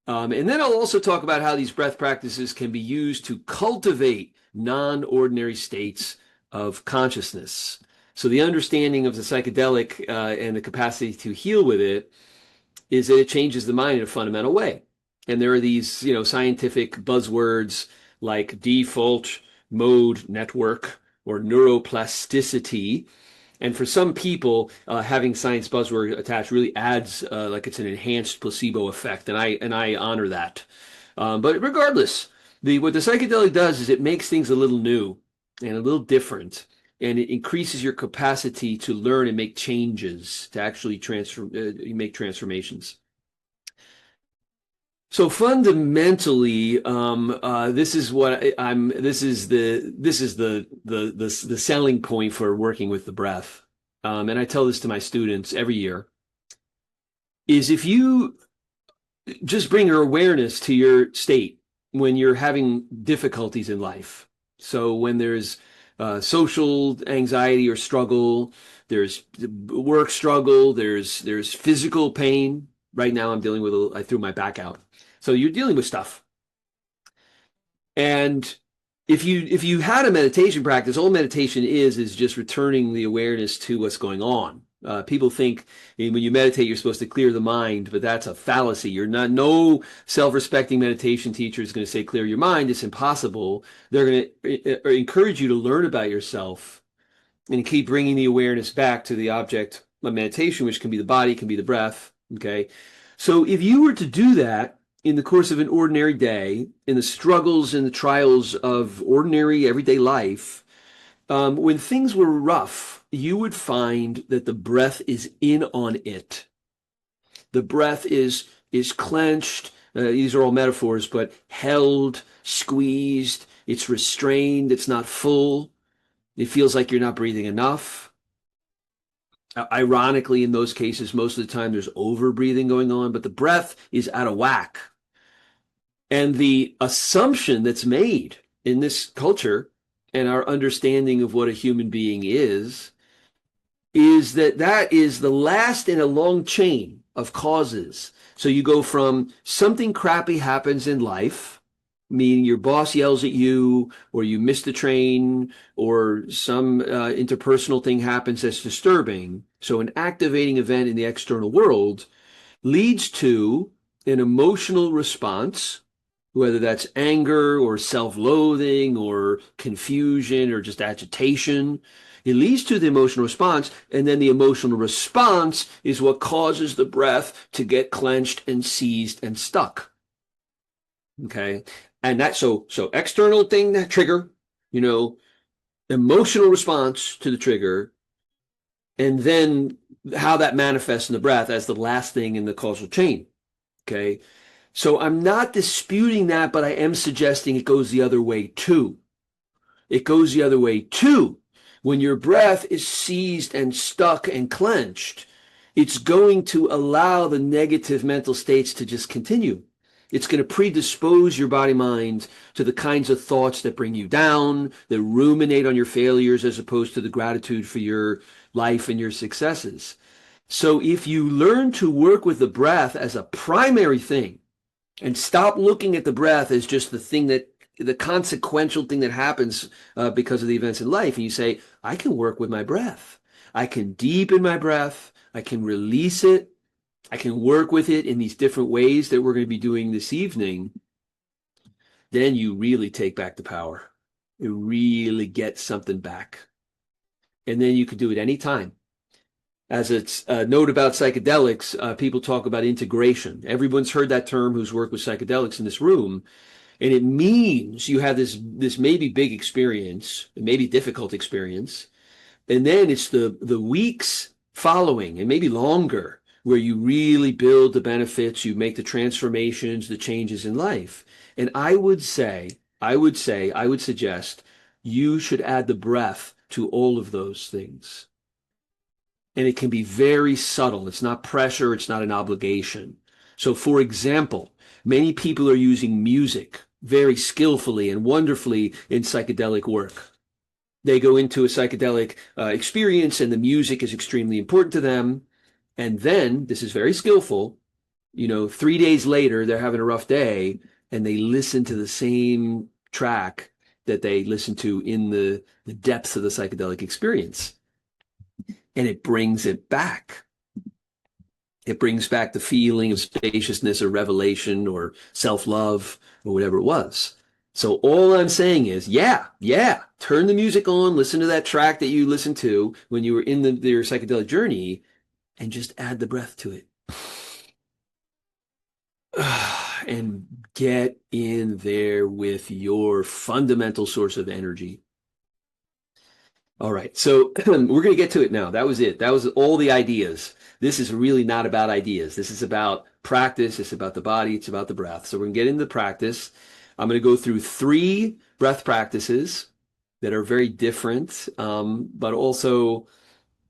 And then I'll also talk about how these breath practices can be used to cultivate non-ordinary states of consciousness. So the understanding of the psychedelic and the capacity to heal with it is that it changes the mind in a fundamental way. And there are these, scientific buzzwords like default mode network or neuroplasticity. And for some people, having science buzzword attached really adds like it's an enhanced placebo effect, and I honor that. But regardless, what the psychedelic does is it makes things a little new and a little different, and it increases your capacity to learn and make changes, to actually make transformations. So fundamentally, this is what I'm. This is the selling point for working with the breath, and I tell this to my students every year. Is if you just bring your awareness to your state when you're having difficulties in life. So when there's social anxiety or struggle, there's work struggle, there's physical pain. Right now, I'm dealing with I threw my back out. So you're dealing with stuff. And if you had a meditation practice, all meditation is just returning the awareness to what's going on. People think when you meditate, you're supposed to clear the mind, but that's a fallacy. No self-respecting meditation teacher is going to say clear your mind. It's impossible. They're going to encourage you to learn about yourself and keep bringing the awareness back to the object of meditation, which can be the body, can be the breath. Okay. So if you were to do that in the course of an ordinary day, in the struggles and the trials of ordinary everyday life, when things were rough, you would find that the breath is in on it. The breath is clenched. These are all metaphors, but held, squeezed. It's restrained. It's not full. It feels like you're not breathing enough. Ironically, in those cases, most of the time there's over breathing going on, but the breath is out of whack. And the assumption that's made in this culture and our understanding of what a human being is that is the last in a long chain of causes. So you go from something crappy happens in life, meaning your boss yells at you, or you miss the train, or some interpersonal thing happens that's disturbing. So an activating event in the external world leads to an emotional response, whether that's anger or self-loathing or confusion or just agitation. It leads to the emotional response, and then the emotional response is what causes the breath to get clenched and seized and stuck. Okay, and that so external thing, that trigger, emotional response to the trigger, and then how that manifests in the breath as the last thing in the causal chain. Okay, so I'm not disputing that, but I am suggesting it goes the other way too. It goes the other way too. When your breath is seized and stuck and clenched, it's going to allow the negative mental states to just continue. It's going to predispose your body-mind to the kinds of thoughts that bring you down, that ruminate on your failures as opposed to the gratitude for your life and your successes. So if you learn to work with the breath as a primary thing and stop looking at the breath as just the consequential thing that happens because of the events in life, and you say, I can work with my breath. I can deepen my breath. I can release it. I can work with it in these different ways that we're going to be doing this evening. Then you really take back the power. You really get something back. And then you can do it anytime. As a note about psychedelics, people talk about integration. Everyone's heard that term who's worked with psychedelics in this room. And it means you have this maybe big experience, maybe difficult experience. And then it's the weeks following and maybe longer where you really build the benefits, you make the transformations, the changes in life. And I would suggest you should add the breath to all of those things. And it can be very subtle. It's not pressure. It's not an obligation. So for example, many people are using music very skillfully and wonderfully in psychedelic work. They go into a psychedelic experience and the music is extremely important to them. And then, this is very skillful, 3 days later, they're having a rough day and they listen to the same track that they listened to in the depths of the psychedelic experience. And it brings it back. It brings back the feeling of spaciousness or revelation or self-love or whatever it was. So all I'm saying is, yeah, turn the music on, listen to that track that you listened to when you were in your psychedelic journey, and just add the breath to it. And get in there with your fundamental source of energy. All right, so we're going to get to it now. That was it. That was all the ideas. This is really not about ideas. This is about practice. It's about the body. It's about the breath. So we're going to get into the practice. I'm going to go through 3 breath practices that are very different, but also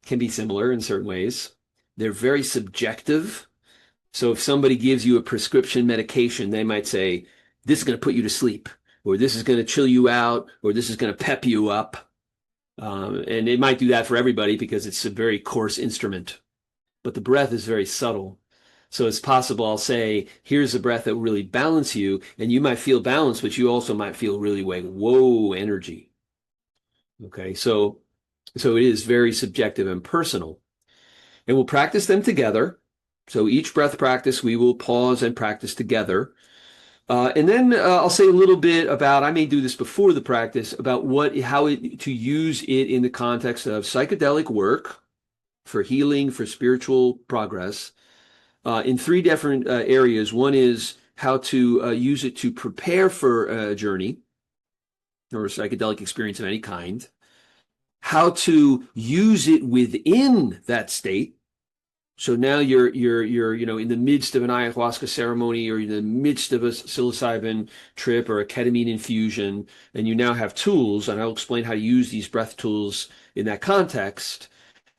can be similar in certain ways. They're very subjective. So if somebody gives you a prescription medication, they might say, this is going to put you to sleep, or this is going to chill you out, or this is going to pep you up. And it might do that for everybody because it's a very coarse instrument. But the breath is very subtle. So it's possible I'll say, here's a breath that will really balance you, and you might feel balanced, but you also might feel really like, whoa, energy. Okay, so it is very subjective and personal. And we'll practice them together. So each breath practice, we will pause and practice together. And then I'll say a little bit about, I may do this before the practice, about to use it in the context of psychedelic work for healing, for spiritual progress, in 3 different areas. One is how to use it to prepare for a journey or a psychedelic experience of any kind, how to use it within that state. So now you're in the midst of an ayahuasca ceremony, or in the midst of a psilocybin trip or a ketamine infusion, and you now have tools, and I'll explain how to use these breath tools in that context.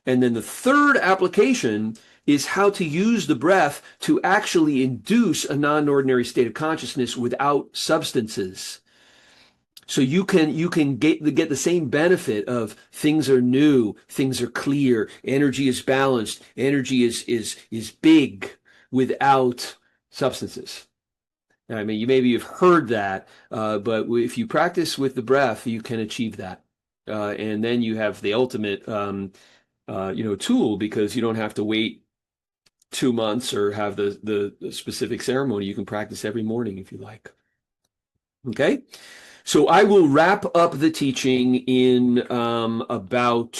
And then the third application is how to use the breath to actually induce a non-ordinary state of consciousness without substances. So you can get the same benefit of things are new, things are clear, energy is balanced, energy is big without substances. I mean, maybe you've heard that, but if you practice with the breath, you can achieve that, and then you have the ultimate, tool, because you don't have to wait 2 months or have the specific ceremony. You can practice every morning if you like. Okay. So I will wrap up the teaching in about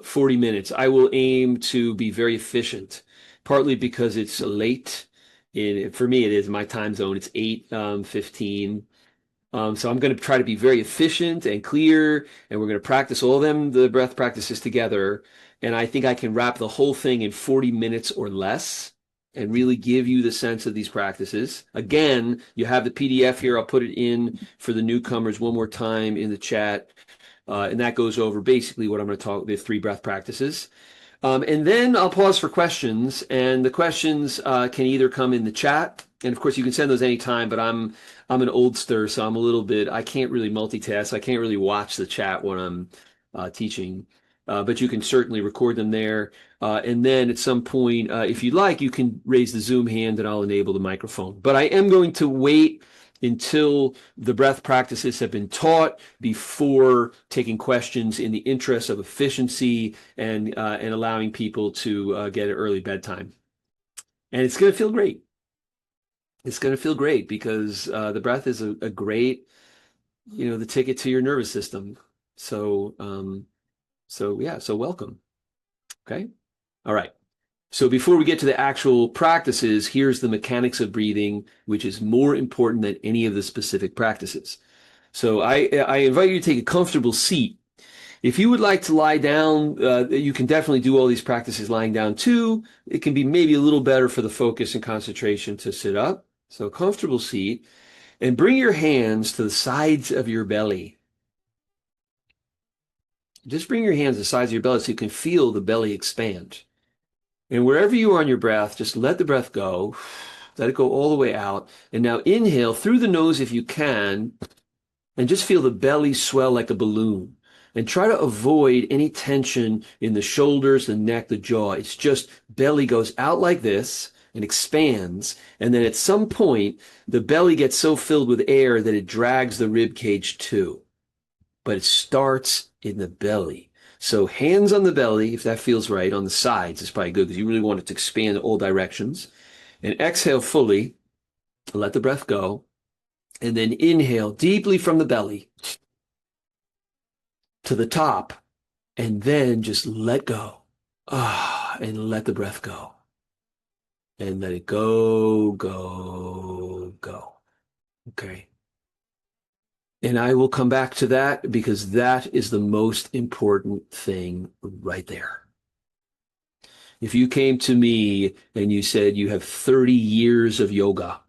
40 minutes. I will aim to be very efficient, partly because it's late. For me, it is my time zone. It's 8:15. So I'm going to try to be very efficient and clear, and we're going to practice all of them, the breath practices together. And I think I can wrap the whole thing in 40 minutes or less, and really give you the sense of these practices. Again, you have the PDF here. I'll put it in for the newcomers one more time in the chat. And that goes over basically what I'm going to talk, the 3 breath practices. And then I'll pause for questions. And the questions can either come in the chat. And of course, you can send those anytime, but I'm an oldster, so I can't really multitask. I can't really watch the chat when I'm teaching. But you can certainly record them there. And then at some point, if you'd like, you can raise the Zoom hand and I'll enable the microphone. But I am going to wait until the breath practices have been taught before taking questions, in the interest of efficiency and allowing people to get an early bedtime. And it's going to feel great. It's going to feel great because the breath is a great, the ticket to your nervous system. So welcome. Okay. All right. So before we get to the actual practices, here's the mechanics of breathing, which is more important than any of the specific practices. So I invite you to take a comfortable seat. If you would like to lie down, you can definitely do all these practices lying down too. It can be maybe a little better for the focus and concentration to sit up. So a comfortable seat, and bring your hands to the sides of your belly. Just bring your hands to the sides of your belly so you can feel the belly expand. And wherever you are on your breath, just let the breath go. Let it go all the way out. And now inhale through the nose if you can, and just feel the belly swell like a balloon. And try to avoid any tension in the shoulders, the neck, the jaw. It's just belly goes out like this. and expands. And then at some point, the belly gets so filled with air that it drags the rib cage too. But it starts in the belly. So hands on the belly, if that feels right, on the sides is probably good because you really want it to expand in all directions. And exhale fully, let the breath go. And then inhale deeply from the belly to the top. And then just let go. And let the breath go. And let it go, go, go. Okay. And I will come back to that because that is the most important thing right there. If you came to me and you said you have 30 years of yoga,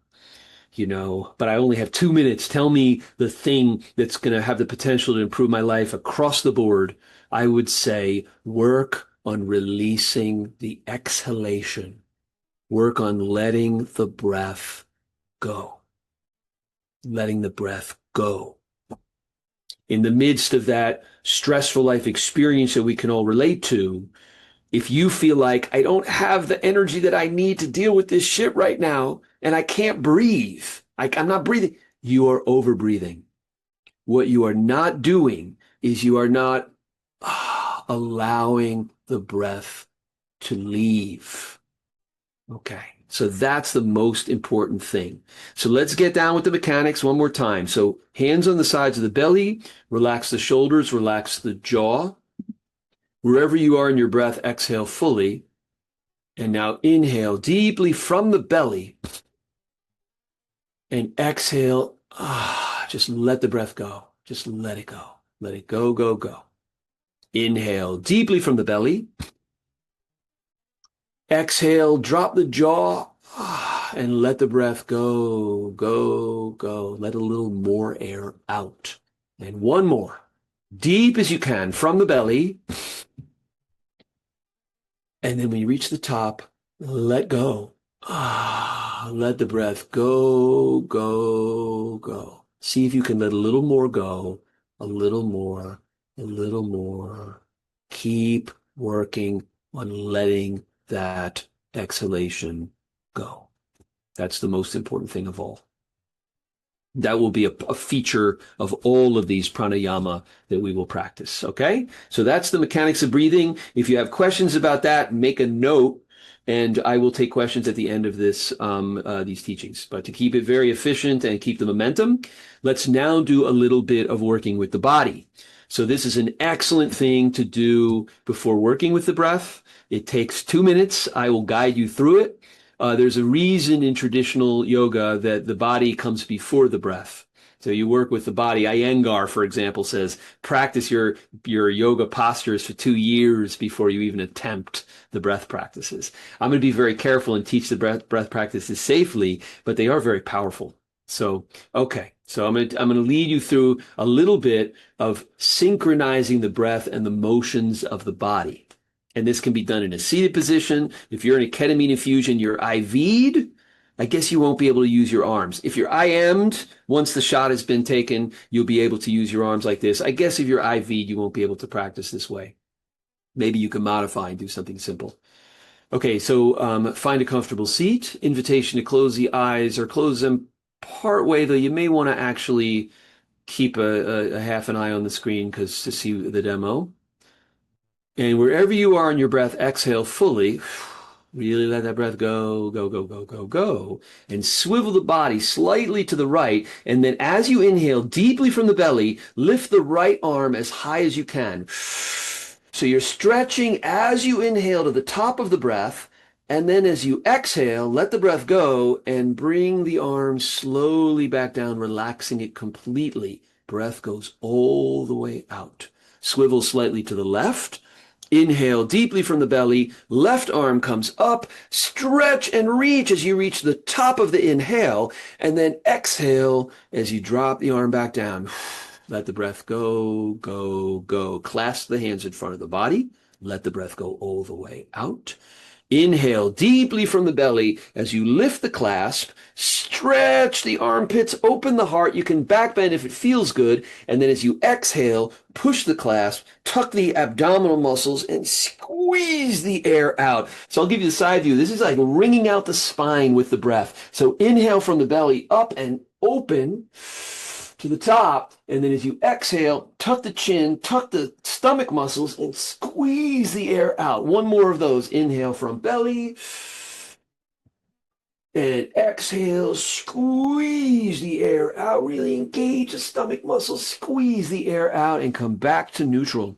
but I only have 2 minutes, tell me the thing that's going to have the potential to improve my life across the board, I would say work on releasing the exhalation. Work on letting the breath go. Letting the breath go. In the midst of that stressful life experience that we can all relate to, if you feel like I don't have the energy that I need to deal with this shit right now, and I can't breathe, I'm not breathing, you are over breathing. What you are not doing is you are not allowing the breath to leave. Okay. So that's the most important thing. So let's get down with the mechanics one more time. So hands on the sides of the belly, relax the shoulders, relax the jaw. Wherever you are in your breath, exhale fully. And now inhale deeply from the belly. And exhale, just let the breath go. Just let it go. Let it go, go, go. Inhale deeply from the belly. Exhale, drop the jaw, and let the breath go, go, go. Let a little more air out. And one more. Deep as you can from the belly. And then when you reach the top, let go. Let the breath go, go, go. See if you can let a little more go, a little more, a little more. Keep working on letting that exhalation go. That's the most important thing of all. That will be a feature of all of these pranayama that we will practice. Okay? So that's the mechanics of breathing. If you have questions about that, make a note, and I will take questions at the end of these teachings. But to keep it very efficient and keep the momentum, let's now do a little bit of working with the body. So this is an excellent thing to do before working with the breath. It takes 2 minutes. I will guide you through it. There's a reason in traditional yoga that the body comes before the breath. So you work with the body. Iyengar, for example, says practice your yoga postures for 2 years before you even attempt the breath practices. I'm going to be very careful and teach the breath practices safely, but they are very powerful. So, okay. So I'm going to lead you through a little bit of synchronizing the breath and the motions of the body. And this can be done in a seated position. If you're in a ketamine infusion, you're IV'd, I guess you won't be able to use your arms. If you're IM'd, once the shot has been taken, you'll be able to use your arms like this. I guess if you're IV'd, you won't be able to practice this way. Maybe you can modify and do something simple. Okay, so find a comfortable seat. Invitation to close the eyes or close them part way, though you may want to actually keep a half an eye on the screen to see the demo. And wherever you are in your breath, exhale fully. Really let that breath go, go, go, go, go, go. And swivel the body slightly to the right. And then as you inhale deeply from the belly, lift the right arm as high as you can. So you're stretching as you inhale to the top of the breath. And then as you exhale, let the breath go and bring the arm slowly back down, relaxing it completely. Breath goes all the way out. Swivel slightly to the left. Inhale deeply from the belly, left arm comes up, stretch and reach as you reach the top of the inhale, and then exhale as you drop the arm back down. Let the breath go, go, go. Clasp the hands in front of the body. Let the breath go all the way out. Inhale deeply from the belly as you lift the clasp, stretch the armpits, open the heart. You can back bend if it feels good. And then as you exhale, push the clasp, tuck the abdominal muscles, and squeeze the air out. So I'll give you the side view. This is like wringing out the spine with the breath. So inhale from the belly up and open to the top, and then as you exhale, tuck the chin, tuck the stomach muscles, and squeeze the air out. One more of those. Inhale from belly, and exhale, squeeze the air out. Really engage the stomach muscles, squeeze the air out, and come back to neutral.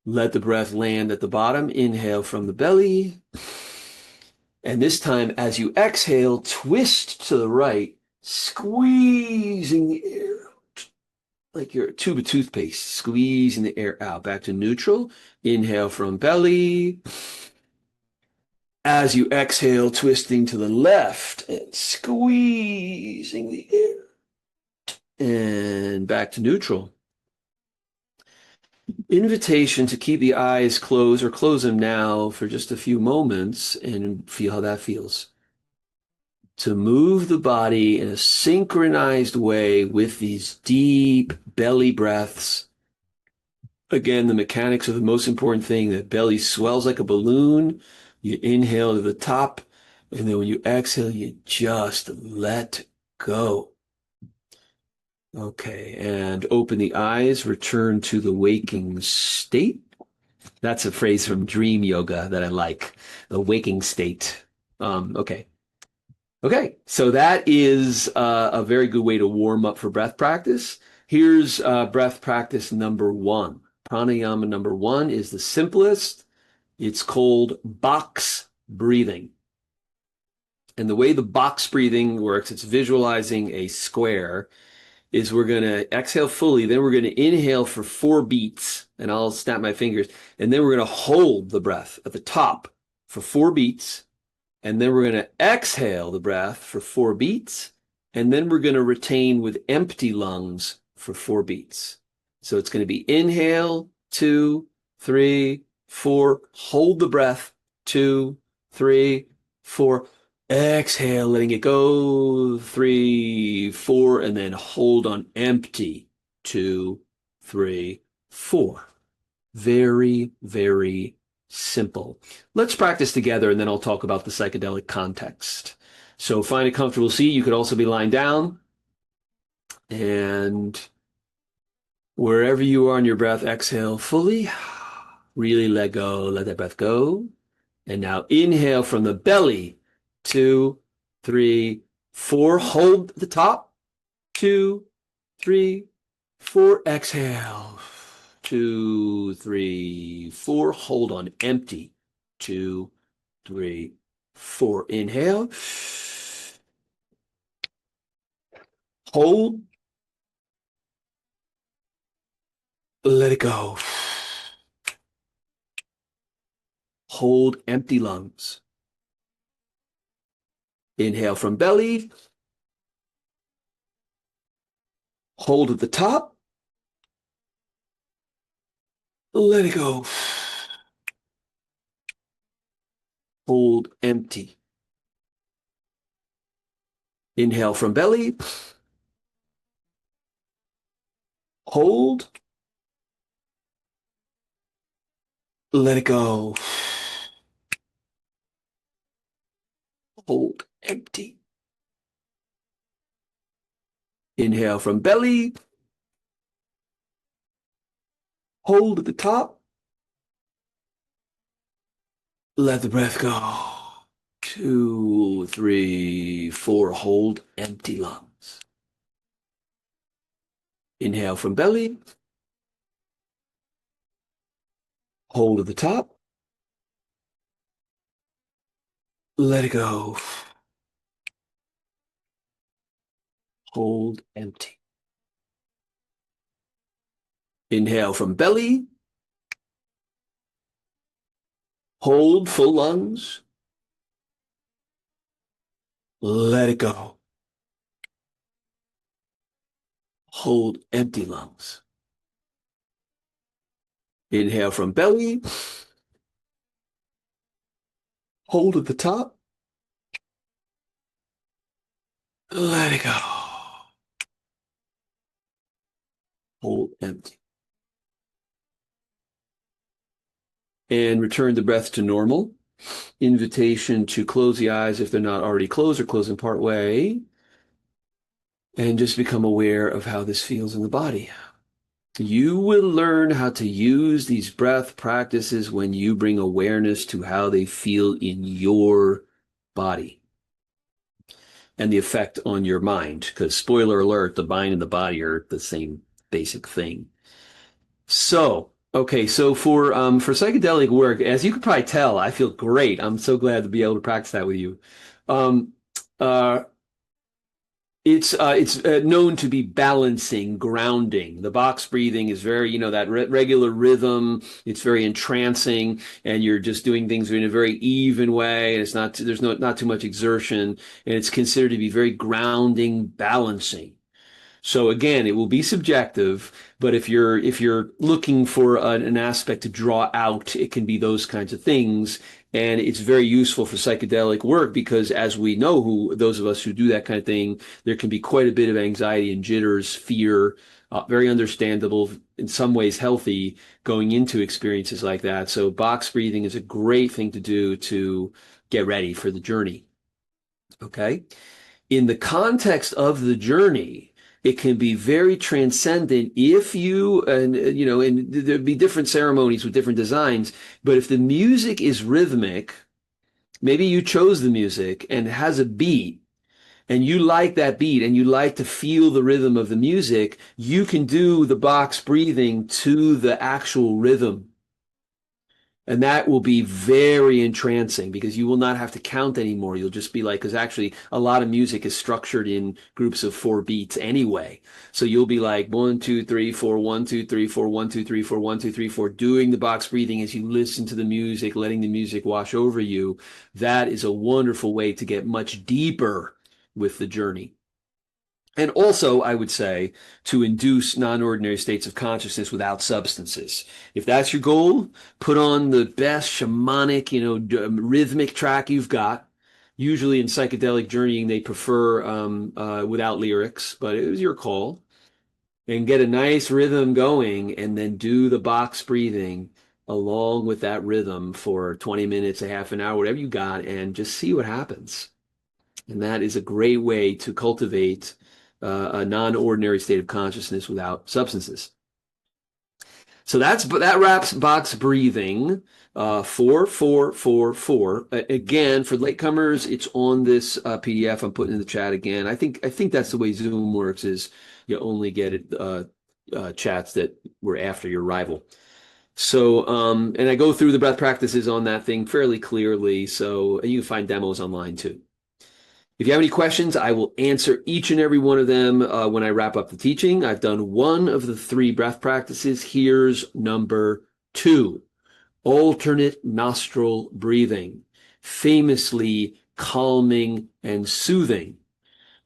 Let the breath land at the bottom. Inhale from the belly. And this time, as you exhale, twist to the right, squeezing the air out like you're a tube of toothpaste, squeezing the air out. Back to neutral. Inhale from belly. As you exhale, twisting to the left and squeezing the air. And back to neutral. Invitation to keep the eyes closed or close them now for just a few moments and feel how that feels. To move the body in a synchronized way with these deep belly breaths. Again, the mechanics are the most important thing. The belly swells like a balloon. You inhale to the top, and then when you exhale, you just let go. Okay, and open the eyes, return to the waking state. That's a phrase from Dream Yoga that I like, the waking state. Okay. Okay, so that is a very good way to warm up for breath practice. Here's breath practice number one. Pranayama number one is the simplest. It's called box breathing. And the way the box breathing works, it's visualizing a square, is we're going to exhale fully, then we're going to inhale for 4 beats, and I'll snap my fingers, and then we're going to hold the breath at the top for 4 beats. And then we're going to exhale the breath for 4 beats. And then we're going to retain with empty lungs for 4 beats. So it's going to be inhale, 2, 3, 4. Hold the breath, 2, 3, 4. Exhale, letting it go, 3, 4. And then hold on empty, 2, 3, 4. Very, very simple. Let's practice together, and then I'll talk about the psychedelic context. So find a comfortable seat. You could also be lying down. And wherever you are on your breath, exhale fully. Really let go. Let that breath go. And now inhale from the belly. 2, 3, 4. Hold the top. 2, 3, 4. Exhale. 2, 3, 4. Hold on empty. 2, 3, 4. Inhale. Hold. Let it go. Hold empty lungs. Inhale from belly. Hold at the top. Let it go. Hold empty. Inhale from belly. Hold. Let it go. Hold empty. Inhale from belly. Hold at the top. Let the breath go. 2, 3, 4. Hold empty lungs. Inhale from belly. Hold at the top. Let it go. Hold empty. Inhale from belly. Hold full lungs. Let it go. Hold empty lungs. Inhale from belly. Hold at the top. Let it go. Hold empty. And return the breath to normal. Invitation to close the eyes if they're not already closed or closing part way. And just become aware of how this feels in the body. You will learn how to use these breath practices when you bring awareness to how they feel in your body and the effect on your mind. Because spoiler alert, the mind and the body are the same basic thing. So, okay, so for psychedelic work, as you could probably tell, I feel great. I'm so glad to be able to practice that with you. Um, uh, it's known to be balancing, grounding. The box breathing is very, that regular rhythm. It's very entrancing, and you're just doing things in a very even way. And it's not there's not too much exertion, and it's considered to be very grounding, balancing. So again, it will be subjective, but if you're looking for an aspect to draw out, it can be those kinds of things. And it's very useful for psychedelic work because as we know, those of us who do that kind of thing, there can be quite a bit of anxiety and jitters, fear, very understandable, in some ways healthy, going into experiences like that. So box breathing is a great thing to do to get ready for the journey. Okay. In the context of the journey, it can be very transcendent if you, and there'd be different ceremonies with different designs, but if the music is rhythmic, maybe you chose the music and it has a beat, and you like that beat and you like to feel the rhythm of the music, you can do the box breathing to the actual rhythm. And that will be very entrancing because you will not have to count anymore. You'll just be like, because actually a lot of music is structured in groups of 4 beats anyway. So you'll be like 1, 2, 3, 4, 1, 2, 3, 4, 1, 2, 3, 4, 1, 2, 3, 4, doing the box breathing as you listen to the music, letting the music wash over you. That is a wonderful way to get much deeper with the journey. And also, I would say, to induce non-ordinary states of consciousness without substances. If that's your goal, put on the best shamanic, rhythmic track you've got. Usually in psychedelic journeying, they prefer without lyrics, but it was your call. And get a nice rhythm going, and then do the box breathing along with that rhythm for 20 minutes, a half an hour, whatever you got, and just see what happens. And that is a great way to cultivate a non-ordinary state of consciousness without substances. So that wraps box breathing. 4, 4, 4, 4. Again, for latecomers, it's on this PDF I'm putting in the chat again. I think that's the way Zoom works. Is you only get it chats that were after your arrival. So, and I go through the breath practices on that thing fairly clearly. So you can find demos online too. If you have any questions, I will answer each and every one of them when I wrap up the teaching. I've done one of the 3 breath practices. Here's number 2, alternate nostril breathing, famously calming and soothing.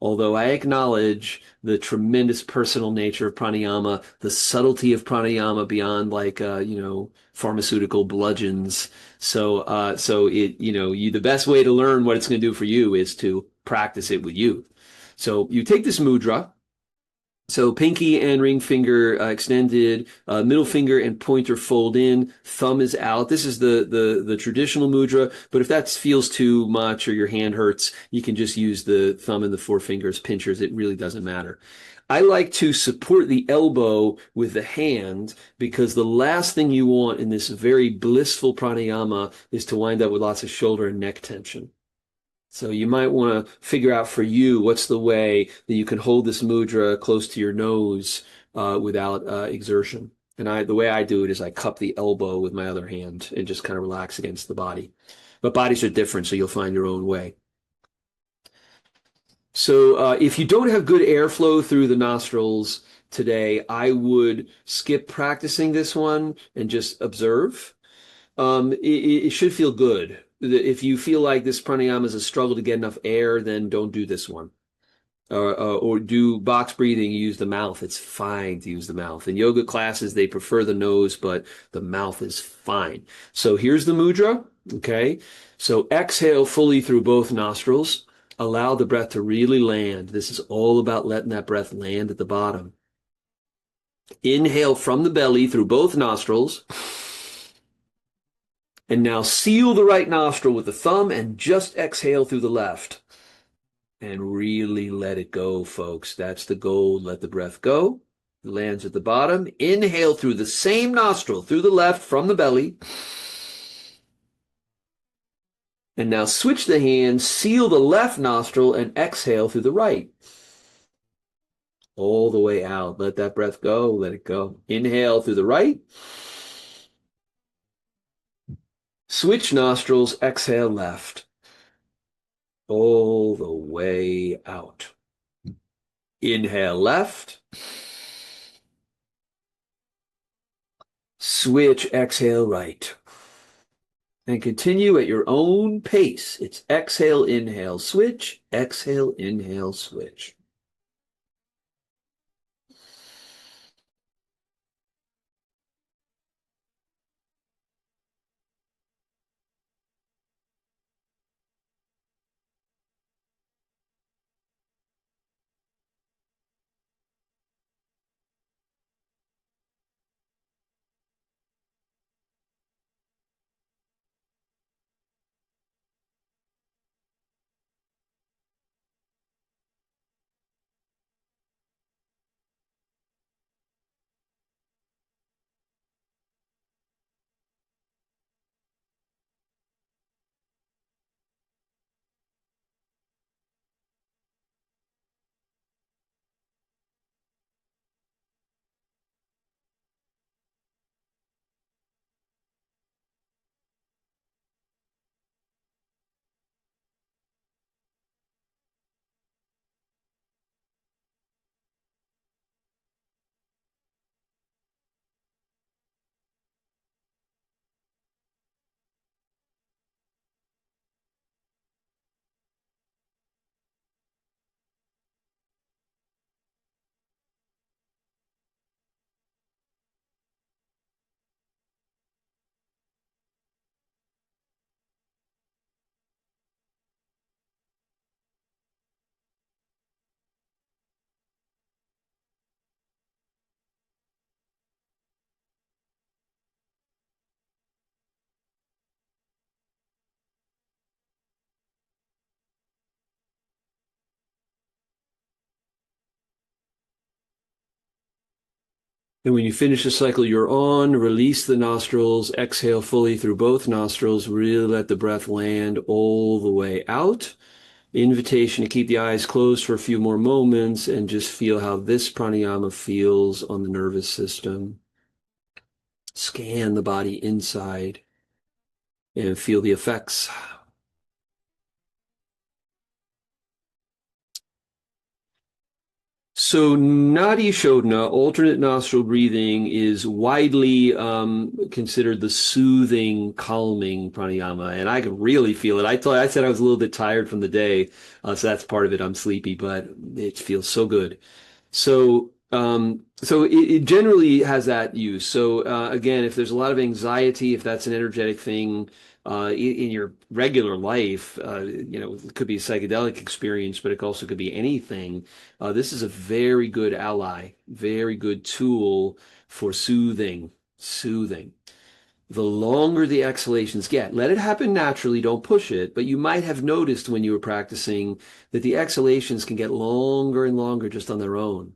Although I acknowledge the tremendous personal nature of pranayama, the subtlety of pranayama beyond pharmaceutical bludgeons. So the best way to learn what it's going to do for you is to practice it with you. So you take this mudra. So pinky and ring finger extended, middle finger and pointer fold in, thumb is out. This is the traditional mudra, but if that feels too much or your hand hurts, you can just use the thumb and the 4 fingers, pinchers. It really doesn't matter. I like to support the elbow with the hand because the last thing you want in this very blissful pranayama is to wind up with lots of shoulder and neck tension. So you might want to figure out for you what's the way that you can hold this mudra close to your nose without exertion. And the way I do it is I cup the elbow with my other hand and just kind of relax against the body. But bodies are different, so you'll find your own way. So if you don't have good airflow through the nostrils today, I would skip practicing this one and just observe. It should feel good. If you feel like this pranayama is a struggle to get enough air, then don't do this one. Or do box breathing, use the mouth. It's fine to use the mouth. In yoga classes, they prefer the nose, but the mouth is fine. So here's the mudra. Okay. So exhale fully through both nostrils. Allow the breath to really land. This is all about letting that breath land at the bottom. Inhale from the belly through both nostrils. And now seal the right nostril with the thumb and just exhale through the left. And really let it go, folks. That's the goal. Let the breath go. It lands at the bottom. Inhale through the same nostril, through the left from the belly. And now switch the hands, seal the left nostril, and exhale through the right. All the way out. Let that breath go. Let it go. Inhale through the right. Switch nostrils, exhale left. All the way out. Inhale left. Switch, exhale right. And continue at your own pace. It's exhale, inhale, switch, exhale, inhale, switch. And when you finish the cycle you're on, release the nostrils, exhale fully through both nostrils, really let the breath land all the way out. Invitation to keep the eyes closed for a few more moments and just feel how this pranayama feels on the nervous system. Scan the body inside and feel the effects. So Nadi Shodhana, alternate nostril breathing, is widely considered the soothing, calming pranayama, and I can really feel it. I said I was a little bit tired from the day, so that's part of it. I'm sleepy, but it feels so good. So it generally has that use. So again, if there's a lot of anxiety, if that's an energetic thing in your regular life, it could be a psychedelic experience, but it also could be anything. This is a very good ally, very good tool for soothing, soothing. The longer the exhalations get, let it happen naturally, don't push it, but you might have noticed when you were practicing that the exhalations can get longer and longer just on their own.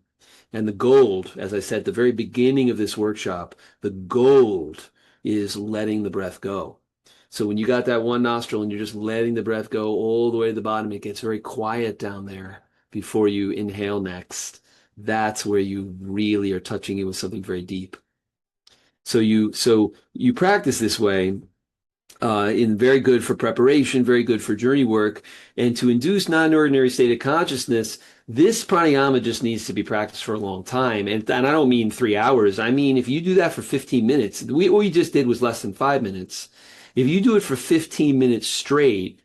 And the gold, as I said at the very beginning of this workshop, the gold is letting the breath go. So when you got that one nostril and you're just letting the breath go all the way to the bottom, it gets very quiet down there before you inhale next. That's where you really are touching it with something very deep. So you practice this way, in very good for preparation, very good for journey work. And to induce non-ordinary state of consciousness, this pranayama just needs to be practiced for a long time. And I don't mean 3 hours. I mean, if you do that for 15 minutes, what we just did was less than 5 minutes. If you do it for 15 minutes straight,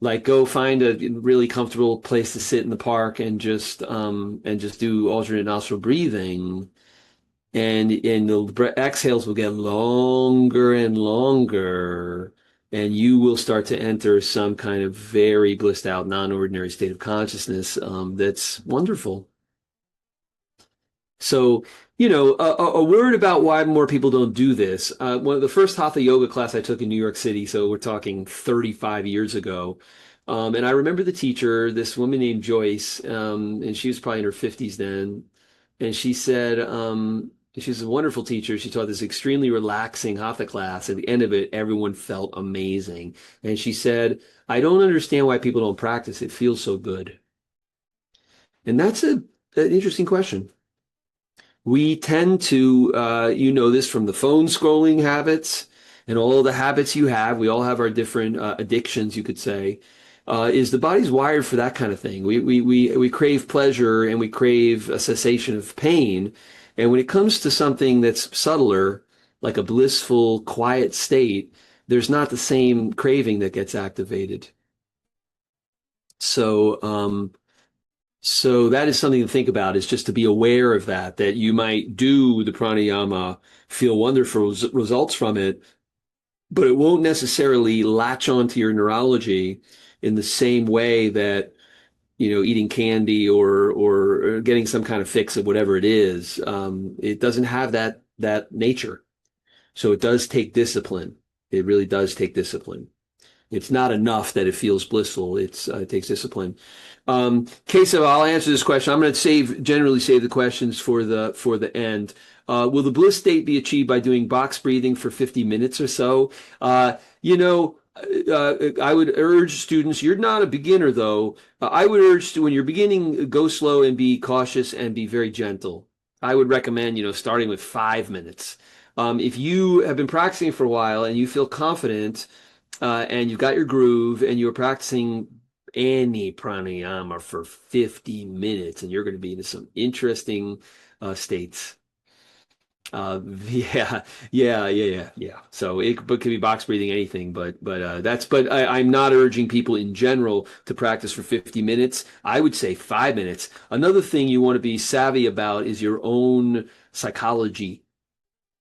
like go find a really comfortable place to sit in the park and just do alternate nostril breathing, and the exhales will get longer and longer. and you will start to enter some kind of very blissed out, non-ordinary state of consciousness that's wonderful. So, a word about why more people don't do this. One of the first hatha yoga class I took in New York City, so we're talking 35 years ago. And I remember the teacher, this woman named Joyce, and she was probably in her 50s then. And she said, she's a wonderful teacher. She taught this extremely relaxing hatha class. At the end of it, everyone felt amazing. And she said, I don't understand why people don't practice. It feels so good. And that's an interesting question. We tend to, you know this from the phone scrolling habits and all the habits you have. We all have our different addictions, you could say. Is the body's wired for that kind of thing? We crave pleasure and we crave a cessation of pain. And when it comes to something that's subtler, like a blissful, quiet state, there's not the same craving that gets activated. So, so that is something to think about, is just to be aware of that you might do the pranayama, feel wonderful results from it, but it won't necessarily latch onto your neurology in the same way that, eating candy or getting some kind of fix of whatever it is. It doesn't have that nature. So it does take discipline. It really does take discipline. It's not enough that it feels blissful. It takes discipline. Keshav, I'll answer this question. I'm going to generally save the questions for the end. Will the bliss state be achieved by doing box breathing for 50 minutes or so? I would urge students, you're not a beginner though. I would urge when you're beginning, go slow and be cautious and be very gentle. I would recommend, starting with 5 minutes. If you have been practicing for a while and you feel confident, and you've got your groove and you're practicing any pranayama for 50 minutes, and you're going to be in some interesting states. Yeah, yeah. So it could be box breathing, anything, but I'm not urging people in general to practice for 50 minutes. I would say 5 minutes. Another thing you want to be savvy about is your own psychology,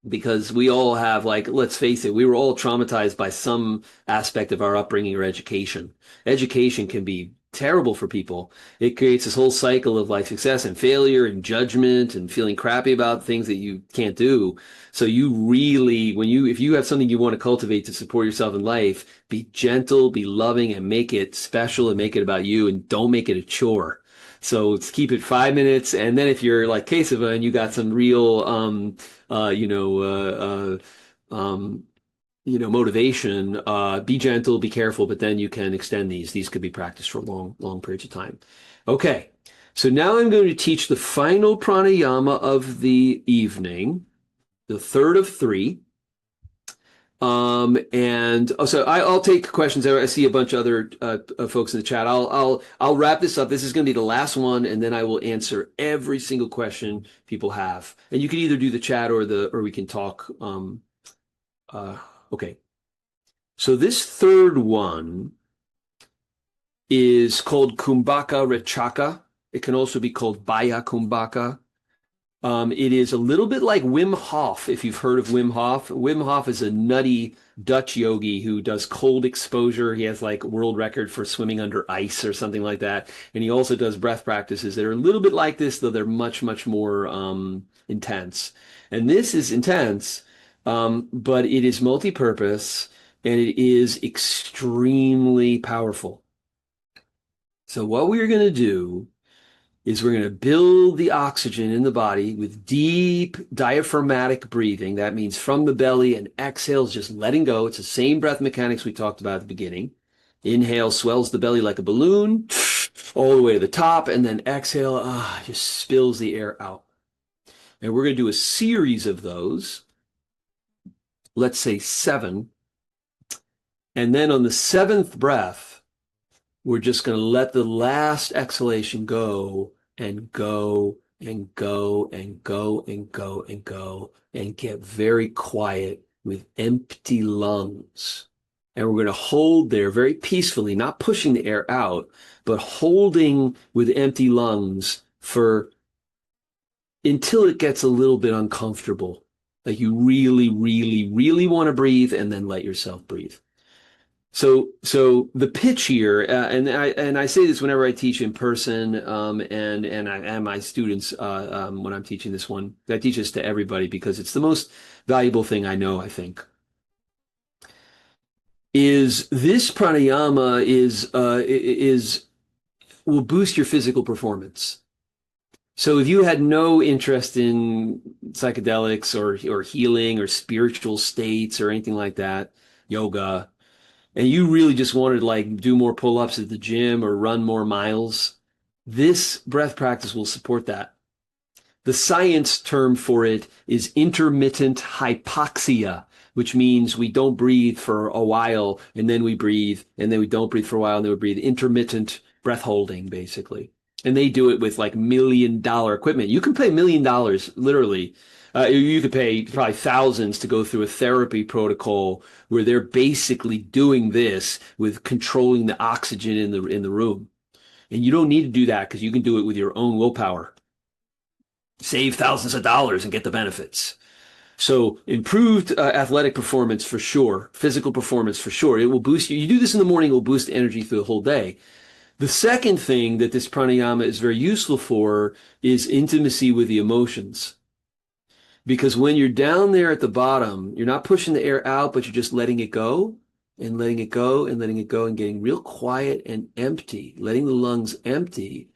because we all have, like, let's face it, we were all traumatized by some aspect of our upbringing or education. Education can be terrible for people. It creates this whole cycle of like success and failure and judgment and feeling crappy about things that you can't do. So you really, if you have something you want to cultivate to support yourself in life, be gentle, be loving, and make it special and make it about you, and don't make it a chore. So let's keep it 5 minutes. And then if you're like Kesava and you got some real, uh, you know, uh, motivation, be gentle, be careful, but then you can extend these. These could be practiced for long, long periods of time. Okay. So now I'm going to teach the final pranayama of the evening, the third of three. And also I'll take questions. I see a bunch of other folks in the chat. I'll wrap this up. This is going to be the last one, and then I will answer every single question people have. And you can either do the chat or we can talk. Okay. So this third one is called Kumbhaka Rechaka. It can also be called Baya Kumbhaka. It is a little bit like Wim Hof, if you've heard of Wim Hof. Wim Hof is a nutty Dutch yogi who does cold exposure. He has like world record for swimming under ice or something like that. And he also does breath practices that are a little bit like this, though they're much, much more intense. And this is intense, but it is multi-purpose and it is extremely powerful. So what we're going to do is we're going to build the oxygen in the body with deep diaphragmatic breathing. That means from the belly, and exhales just letting go. It's the same breath mechanics we talked about at the beginning. Inhale swells the belly like a balloon all the way to the top, and then exhale just spills the air out. And we're going to do a series of those. Let's say 7. And then on the 7th breath, we're just going to let the last exhalation go and go and go and go and go and go and get very quiet with empty lungs. And we're going to hold there very peacefully, not pushing the air out, but holding with empty lungs until it gets a little bit uncomfortable. Like you really, really, really want to breathe, and then let yourself breathe. So the pitch here, and I say this whenever I teach in person, and my students when I'm teaching this one, I teach this to everybody because it's the most valuable thing I know, I think, is this pranayama is will boost your physical performance. So if you had no interest in psychedelics or healing or spiritual states or anything like that, yoga, and you really just wanted to like do more pull-ups at the gym or run more miles, this breath practice will support that. The science term for it is intermittent hypoxia, which means we don't breathe for a while and then we breathe, and then we don't breathe for a while and then we breathe. Intermittent breath holding, basically. And they do it with like $1 million equipment. You can pay $1 million, literally. You could pay probably thousands to go through a therapy protocol where they're basically doing this with controlling the oxygen in the room. And you don't need to do that because you can do it with your own willpower. Save thousands of dollars and get the benefits. So improved athletic performance for sure, physical performance for sure. It will boost you. You do this in the morning, it will boost energy through the whole day. The second thing that this pranayama is very useful for is intimacy with the emotions. Because when you're down there at the bottom, you're not pushing the air out, but you're just letting it go and letting it go and letting it go and getting real quiet and empty, letting the lungs empty.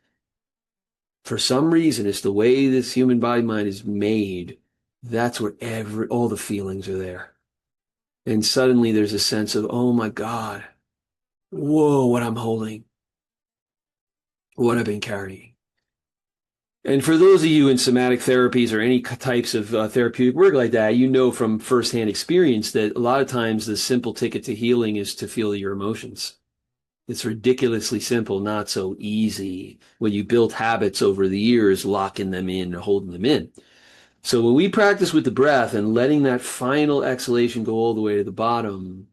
For some reason, it's the way this human body mind is made. That's where all the feelings are there. And suddenly there's a sense of, oh my God, whoa, what I'm holding, what I've been carrying. And for those of you in somatic therapies or any types of therapeutic work like that, you know from firsthand experience that a lot of times the simple ticket to healing is to feel your emotions. It's ridiculously simple, not so easy when you build habits over the years, locking them in or holding them in. So when we practice with the breath and letting that final exhalation go all the way to the bottom,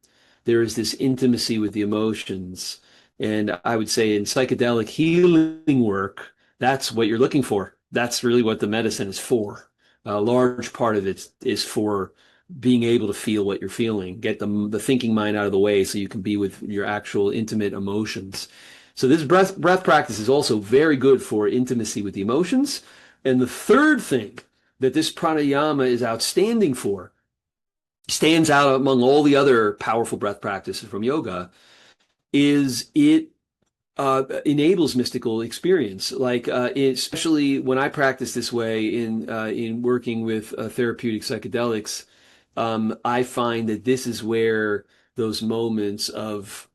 there is this intimacy with the emotions. And I would say in psychedelic healing work, that's what you're looking for. That's really what the medicine is for. A large part of it is for being able to feel what you're feeling, get the thinking mind out of the way so you can be with your actual intimate emotions. So this breath practice is also very good for intimacy with the emotions. And the third thing that this pranayama is outstanding for, stands out among all the other powerful breath practices from yoga, is it enables mystical experience. Like especially when I practice this way in working with therapeutic psychedelics, I find that this is where those moments of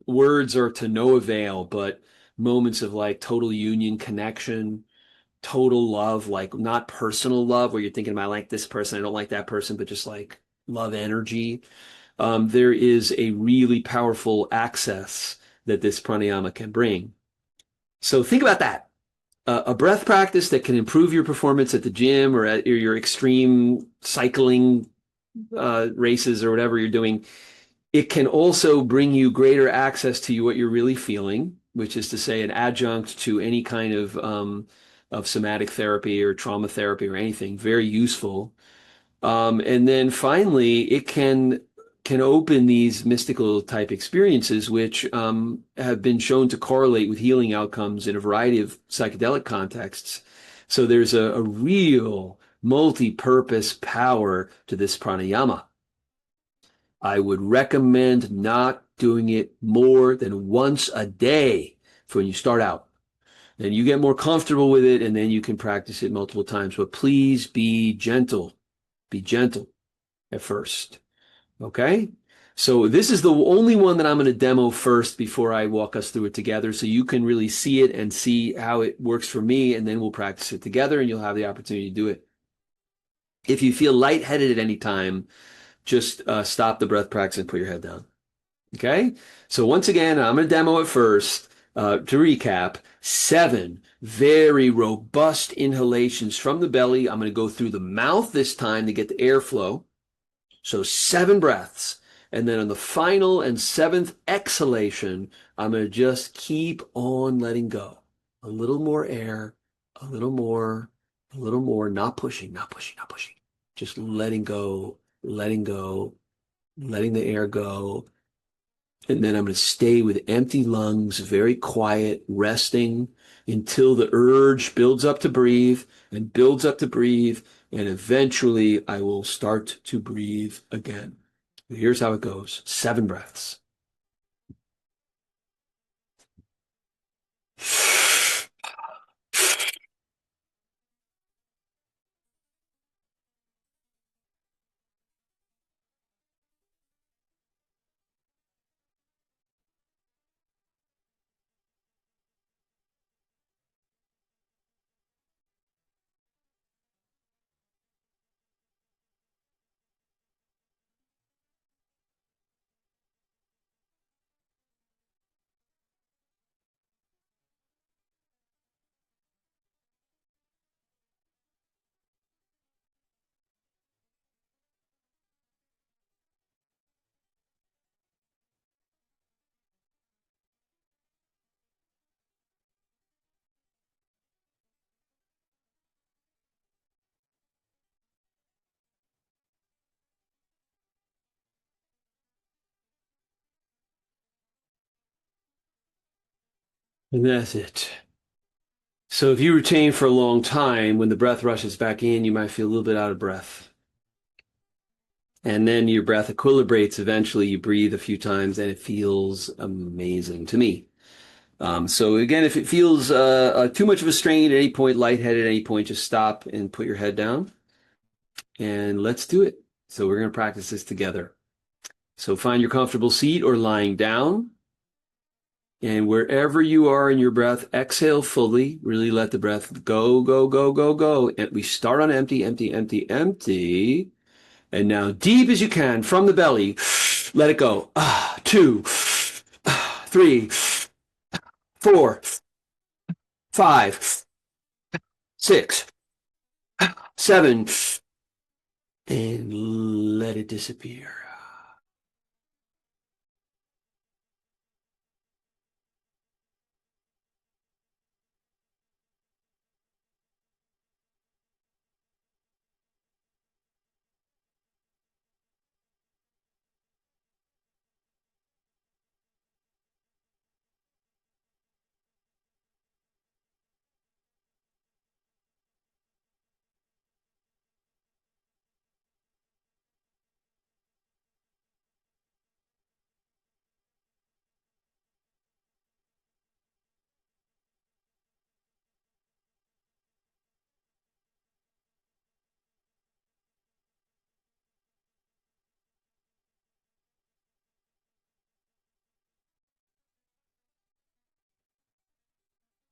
words are to no avail, but moments of like total union, connection, total love, like not personal love where you're thinking about like this person, I don't like that person, but just like love energy. There is a really powerful access that this pranayama can bring. So think about that. A breath practice that can improve your performance at the gym or at your extreme cycling races or whatever you're doing. It can also bring you greater access to what you're really feeling, which is to say an adjunct to any kind of somatic therapy or trauma therapy or anything, very useful. And then finally, it can open these mystical type experiences, which have been shown to correlate with healing outcomes in a variety of psychedelic contexts. So there's a real multi-purpose power to this pranayama. I would recommend not doing it more than once a day for when you start out. Then you get more comfortable with it, and then you can practice it multiple times. But please be gentle. Be gentle at first. Okay? So this is the only one that I'm going to demo first before I walk us through it together so you can really see it and see how it works for me, and then we'll practice it together and you'll have the opportunity to do it. If you feel lightheaded at any time, just stop the breath practice and put your head down. Okay? So once again, I'm going to demo it first. To recap, 7 very robust inhalations from the belly. I'm going to go through the mouth this time to get the airflow. So 7 breaths. And then on the final and 7th exhalation, I'm going to just keep on letting go. A little more air, a little more, not pushing, not pushing, not pushing. Just letting go, letting go, letting the air go. And then I'm going to stay with empty lungs, very quiet, resting until the urge builds up to breathe and builds up to breathe. And eventually I will start to breathe again. Here's how it goes. 7 breaths. And that's it. So if you retain for a long time, when the breath rushes back in, you might feel a little bit out of breath. And then your breath equilibrates. Eventually, you breathe a few times, and it feels amazing to me. So again, if it feels too much of a strain at any point, lightheaded at any point, just stop and put your head down, and let's do it. So we're going to practice this together. So find your comfortable seat or lying down. And wherever you are in your breath, exhale fully. Really let the breath go, go, go, go, go. And we start on empty, empty, empty, empty. And now deep as you can from the belly, let it go. 2, 3, 4, 5, 6, 7, and let it disappear.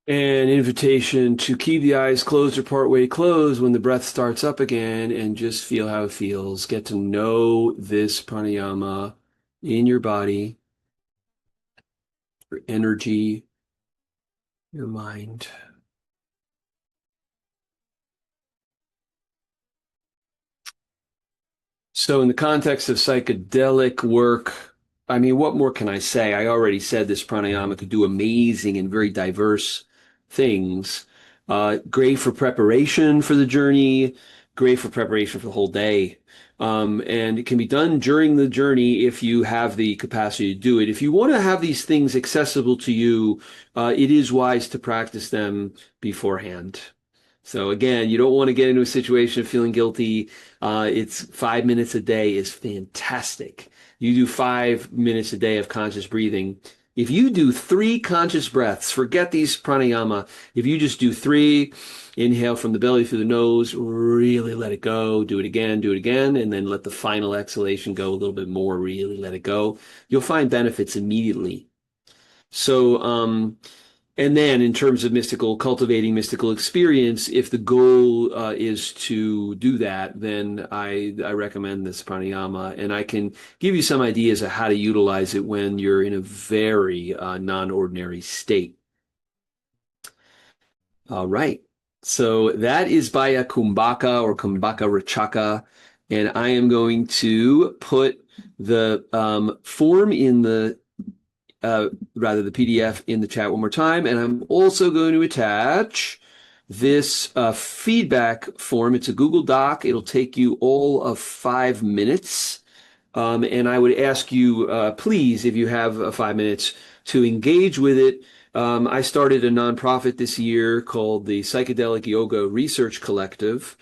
An invitation to keep the eyes closed or partway closed when the breath starts up again and just feel how it feels. Get to know this pranayama in your body, your energy, your mind. So in the context of psychedelic work, I mean, what more can I say? I already said this pranayama could do amazing and very diverse things. Great for preparation for the journey, great for preparation for the whole day. And it can be done during the journey if you have the capacity to do it. If you want to have these things accessible to you, it is wise to practice them beforehand. So again, you don't want to get into a situation of feeling guilty. It's 5 minutes a day is fantastic. You do 5 minutes a day of conscious breathing. If you do 3 conscious breaths, forget these pranayama. If you just do 3, inhale from the belly through the nose, really let it go, do it again, and then let the final exhalation go a little bit more, really let it go. You'll find benefits immediately. So, and then in terms of cultivating mystical experience, if the goal is to do that, then I recommend this pranayama. And I can give you some ideas of how to utilize it when you're in a very non-ordinary state. All right. So that is by a Kumbhaka or Kumbhaka Rachaka. And I am going to put the form in the rather the PDF in the chat one more time. And I'm also going to attach this feedback form. It's a Google Doc. It'll take you all of 5 minutes. And I would ask you, please, if you have 5 minutes, to engage with it. I started a nonprofit this year called the Psychedelic Yoga Research Collective.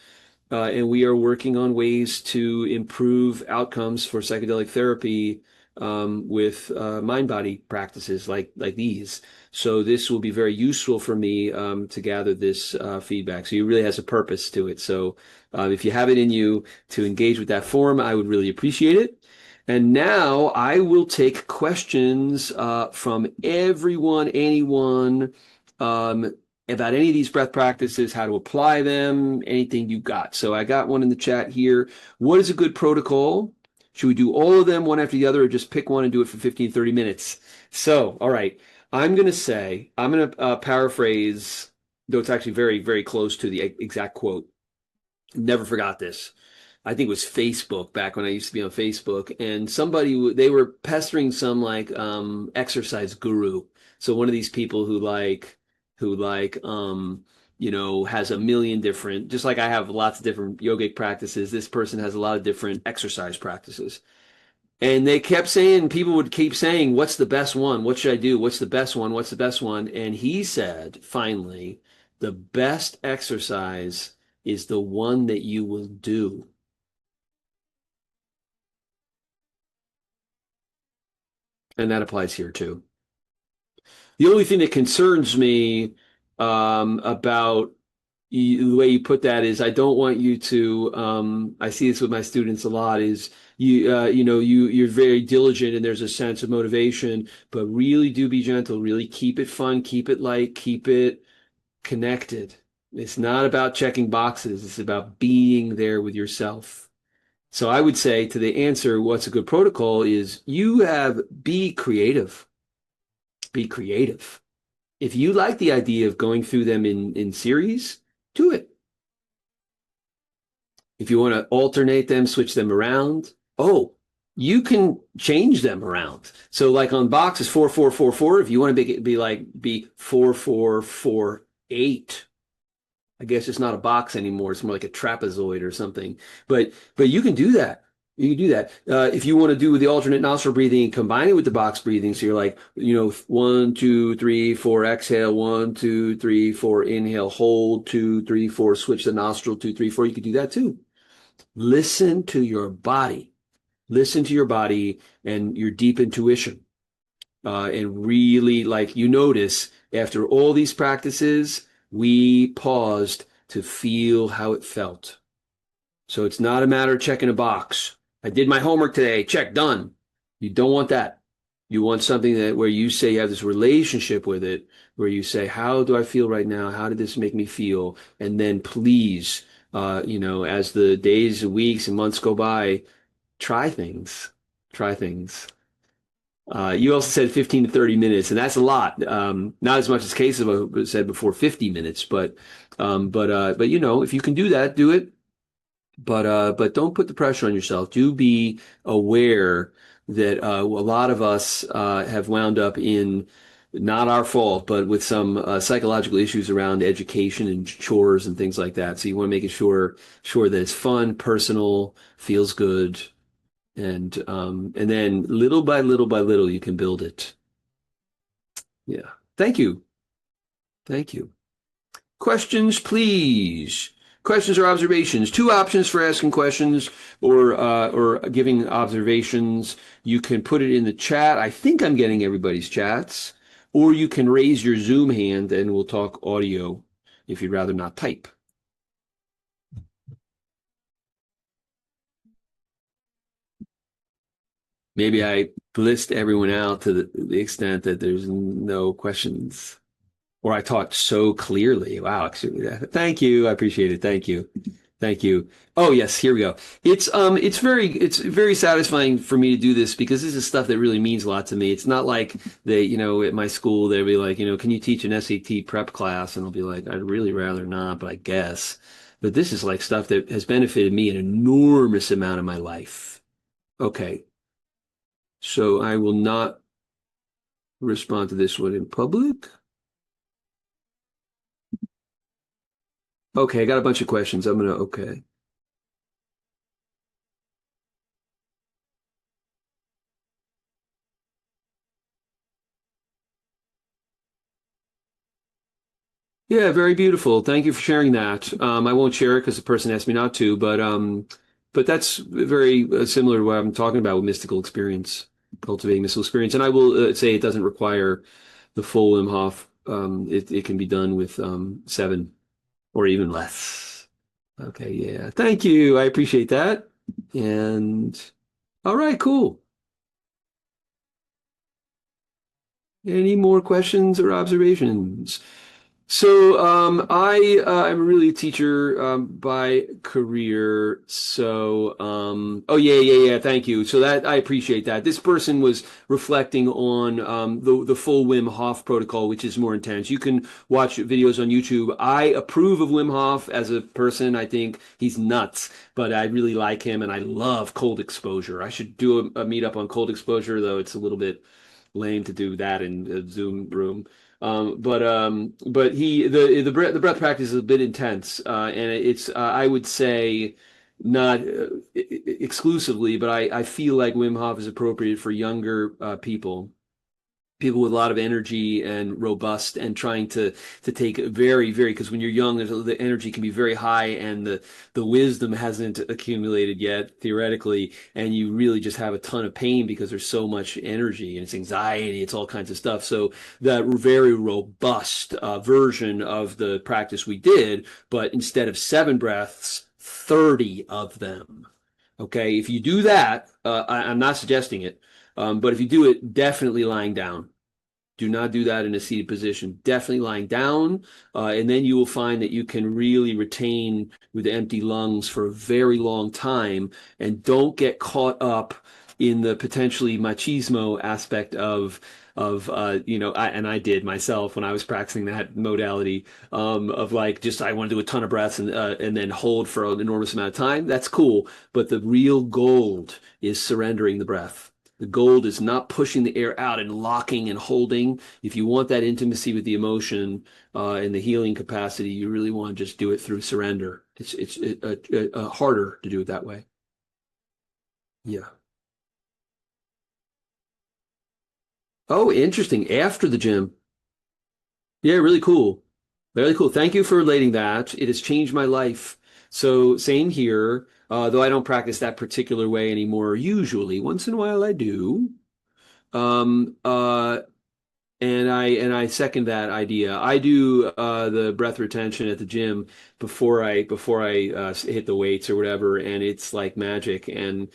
And we are working on ways to improve outcomes for psychedelic therapy with mind-body practices like these. So this will be very useful for me to gather this feedback. So it really has a purpose to it. So if you have it in you to engage with that forum, I would really appreciate it. And now I will take questions from everyone, anyone. About any of these breath practices, how to apply them, anything you got. So I got one in the chat here. What is a good protocol? Should we do all of them one after the other or just pick one and do it for 15, 30 minutes? So, all right. I'm going to paraphrase, though it's actually very, very close to the exact quote. Never forgot this. I think it was Facebook back when I used to be on Facebook, and they were pestering some like exercise guru. So one of these people who has a million different, just like I have lots of different yogic practices, this person has a lot of different exercise practices. And people would keep saying, what's the best one? What should I do? What's the best one? What's the best one? And he said, finally, the best exercise is the one that you will do. And that applies here too. The only thing that concerns me about the way you put that is I don't want you to. I see this with my students a lot. Is you're very diligent and there's a sense of motivation, but really do be gentle. Really keep it fun, keep it light, keep it connected. It's not about checking boxes. It's about being there with yourself. So I would say to the answer, what's a good protocol is be creative. Be creative. If you like the idea of going through them in series, do it. If you want to alternate them, switch them around, you can change them around. So like on box is 4 4 4 4. If you want to make it be 4 4 4 8, I guess it's not a box anymore. It's more like a trapezoid or something. But you can do that. You can do that. If you want to do the alternate nostril breathing and combine it with the box breathing, so you're like, 1, 2, 3, 4, exhale, 1, 2, 3, 4, inhale, hold, 2, 3, 4, switch the nostril, 2, 3, 4. You could do that too. Listen to your body. Listen to your body and your deep intuition. And really, like you notice, after all these practices, we paused to feel how it felt. So it's not a matter of checking a box. I did my homework today. Check, done. You don't want that. You want something where you say you have this relationship with it, where you say, how do I feel right now? How did this make me feel? And then please, as the days, weeks, and months go by, try things. Try things. You also said 15 to 30 minutes, and that's a lot. Not as much as Case said before, 50 minutes, but if you can do that, do it. But don't put the pressure on yourself. Do be aware that a lot of us have wound up in not our fault, but with some psychological issues around education and chores and things like that. So you want to make it sure that it's fun, personal, feels good, and then little by little by little you can build it. Yeah. Thank you. Thank you. Questions, please. Questions or observations. Two options for asking questions or giving observations. You can put it in the chat. I think I'm getting everybody's chats. Or you can raise your Zoom hand and we'll talk audio if you'd rather not type. Maybe I blissed everyone out to the extent that there's no questions. Or I taught so clearly. Wow, thank you. I appreciate it. Thank you. Thank you. Oh yes, here we go. It's very satisfying for me to do this because this is stuff that really means a lot to me. It's not like at my school they'll be like, can you teach an SAT prep class? And I'll be like, I'd really rather not, but I guess. But this is like stuff that has benefited me an enormous amount of my life. Okay. So I will not respond to this one in public. Okay, I got a bunch of questions. Okay. Yeah, very beautiful. Thank you for sharing that. I won't share it because the person asked me not to, but that's very similar to what I'm talking about with mystical experience, cultivating mystical experience. And I will say it doesn't require the full Wim Hof. It can be done with seven or even less. Okay, yeah. Thank you. I appreciate that. And all right, cool. Any more questions or observations? So I'm really a teacher by career. So oh yeah. Thank you. So that I appreciate that. This person was reflecting on the full Wim Hof protocol, which is more intense. You can watch videos on YouTube. I approve of Wim Hof as a person. I think he's nuts, but I really like him, and I love cold exposure. I should do a meetup on cold exposure, though it's a little bit lame to do that in a Zoom room. But the breath practice is a bit intense, and it's I would say not exclusively, but I feel like Wim Hof is appropriate for younger people with a lot of energy and robust and trying to take very because when you're young the energy can be very high and the wisdom hasn't accumulated yet theoretically, and you really just have a ton of pain because there's so much energy and it's anxiety, it's all kinds of stuff. So that very robust version of the practice we did, but instead of 7 breaths, 30 of them. Okay, if you do that, I'm not suggesting it, but if you do it, definitely lying down. Do not do that in a seated position. Definitely lying down, and then you will find that you can really retain with empty lungs for a very long time, and don't get caught up in the potentially machismo aspect and I did myself when I was practicing that modality of like just I want to do a ton of breaths and then hold for an enormous amount of time. That's cool, but the real gold is surrendering the breath. The gold is not pushing the air out and locking and holding. If you want that intimacy with the emotion and the healing capacity, you really want to just do it through surrender. It's harder to do it that way. Yeah. Oh, interesting. After the gym. Yeah, really cool. Very cool. Thank you for relating that. It has changed my life. So same here, though I don't practice that particular way anymore. Usually, once in a while I do. Um, uh, and I second that idea. I do the breath retention at the gym before I hit the weights or whatever, and it's like magic. And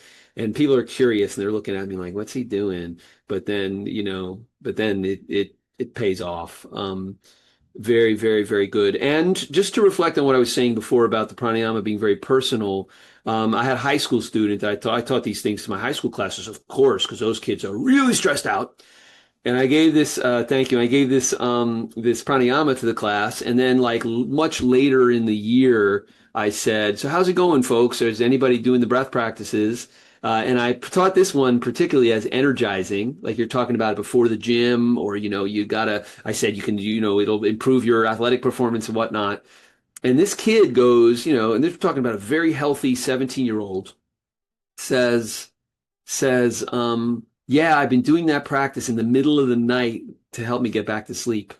people are curious and they're looking at me like, "What's he doing?" But then it pays off. Very good. And just to reflect on what I was saying before about the pranayama being very personal, I had a high school student. I taught these things to my high school classes, of course, because those kids are really stressed out. And I gave this, thank you. I gave this pranayama to the class, and then like much later in the year, I said, "So how's it going, folks? Is anybody doing the breath practices?" And I taught this one particularly as energizing, like you're talking about it before the gym, or you gotta. I said you can, it'll improve your athletic performance and whatnot. And this kid goes, and they're talking about a very healthy 17-year-old says yeah, I've been doing that practice in the middle of the night to help me get back to sleep.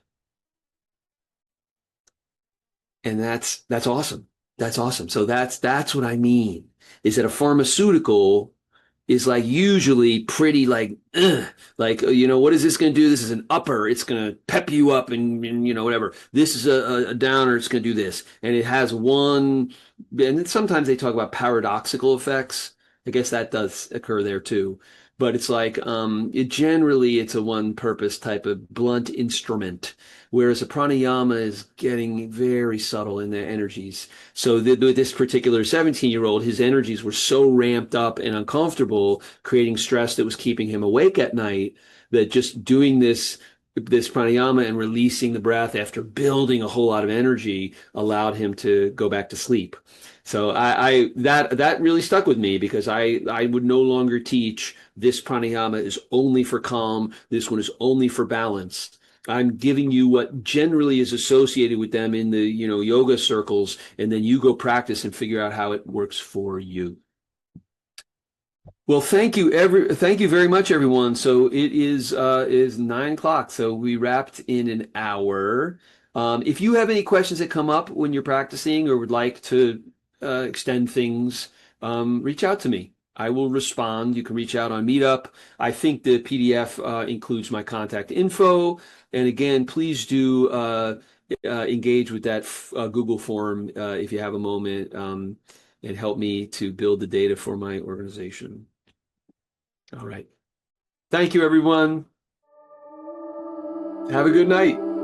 And that's awesome. That's awesome. So that's what I mean is that a pharmaceutical is like usually pretty like like what is this going to do? This is an upper. It's going to pep you up and whatever. This is a downer. It's going to do this, and it has one. And then sometimes they talk about paradoxical effects. I guess that does occur there too. But it's like it's a one purpose type of blunt instrument, whereas a pranayama is getting very subtle in their energies. So with this particular 17-year-old, his energies were so ramped up and uncomfortable, creating stress that was keeping him awake at night, that just doing this pranayama and releasing the breath after building a whole lot of energy allowed him to go back to sleep. So that really stuck with me because I would no longer teach this pranayama is only for calm, this one is only for balance. I'm giving you what generally is associated with them in the, yoga circles, and then you go practice and figure out how it works for you. Well, thank you very much, everyone. So it is 9 o'clock. So we wrapped in an hour. If you have any questions that come up when you're practicing or would like to extend things, reach out to me. I will respond. You can reach out on Meetup. I think the PDF includes my contact info. And again, please do engage with that Google form if you have a moment, and help me to build the data for my organization. All right. Thank you, everyone. Have a good night.